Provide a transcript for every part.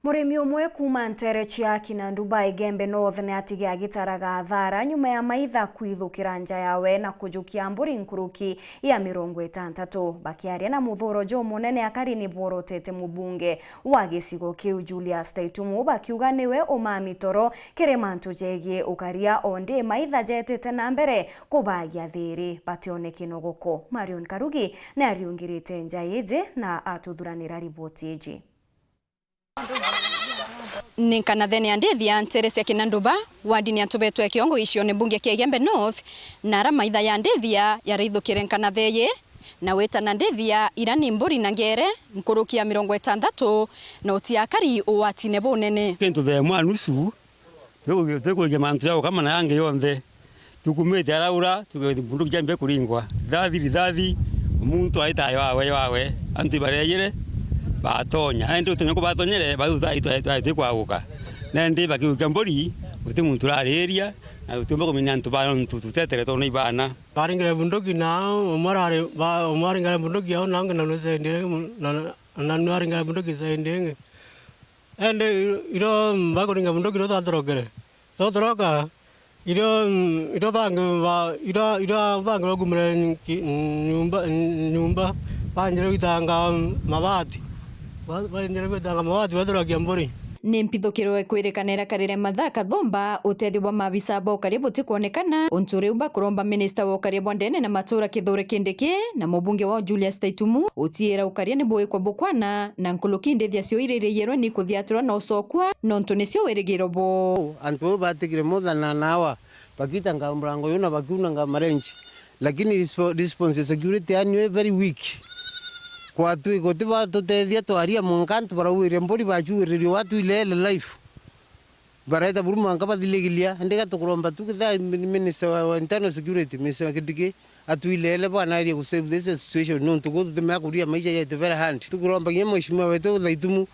Murimi umwe kuma NTEERE cia KINANDUBA Igembe North ni atige agitaraga athara nyuma ya Maitha kwithukira nja yawe na kujukia mburi nkuruki ya 60. Bakiaria na MUTHUURO jo munene AKARI ni borotete mubunge wa gicigo kiu JULIUS TAITUMU bakiuga niwe umamitoro kiremantu jegie ukaria onde Maitha jetete na mbere kubagia thiri bationekino guko. Karugi ni ariungirite nja ije na atuthuranira riboti iji. Ninkana theni andithia NTEERE cia KINANDUBA wandini atubetwe kiongo icio ni bunge kia Igembe North na Maitha ya ndithia yarithukire nkana theye na wetana ndithia irani mburi na ngere nkurukia 60 na uti AKARI uwatine bunene kintu the mwanusu tukuge mantu yao kama na yange yonthe tukumete araura tukundu jambe kuringwa thathi umuntu aitayo wawe antu bareyire batonya ende utenye ko batonyere bauthaitwa kwaguka nende bakiuka mburi uti muntu rariria na utumba kumenya ntu bana tutetere to ibana baringire bunduki na umaringire bunduki au nange na nosende na naringire bunduki sende ende iro bagoringa bunduki ro tatorokere totoroka iro bangu gumre nyumba banjiro kitanga mabati ni MPITHUKIRO ekwirikanira karire mathaka thomba utethio wa mabisa ba UKARI buti kuonekana unturi umba kuromba minister wa UKARI bondene na matura kithure kindiki na mubunge wa JULIUS TAITUMU utiera UKARI ni boy kwa bukwana na nkuluki ndethia cio irire ni kuthiatura na usokwa nontu nicio werigiro bo antu batikire modana nawa bakita ngamrango yona bakuna ngamarenji lakini response security anyu very weak kwa tu ikotiba tutethia twaria munkantu barawire mburi bachuiririo watu ilele life baraita buruma ngaba dilegilia ndeka tukuromba tukitha minister wa internal security minister kidike atuilele bana area ku save this situation no tuko tume akuria maisha yetu very hand tukuromba nyemo mheshimiwa wetu TAITUMU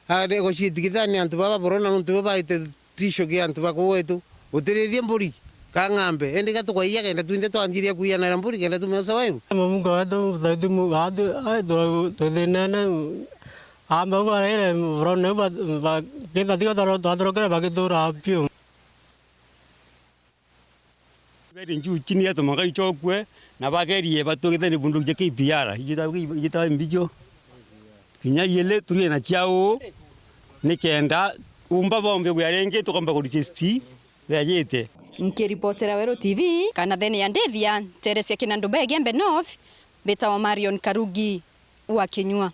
ade ko chitikithani antu baba borona ntu baba ite tisho ke antu bako wetu uterethia mburi kangambe endeka tukaiya kenda tuinde twanjiria kuiya na mburi kenda tumesa wewe mungu watu TAITUMU watu aido todena amba barere vrone ba kenda diga tadrokera bagidura apio beri nju chini ya tomaga ichokwe na bagerie batugithani bundu je KPR yita mbijo kinya yele tulie na chao nikenda umba bombe gwarenge tukamba ku DCST yajete nkiripotera Wero TV kana theni ya ndethia NTEERE cia KINANDUBA Igembe North beta wa Karugi wa Kinyua.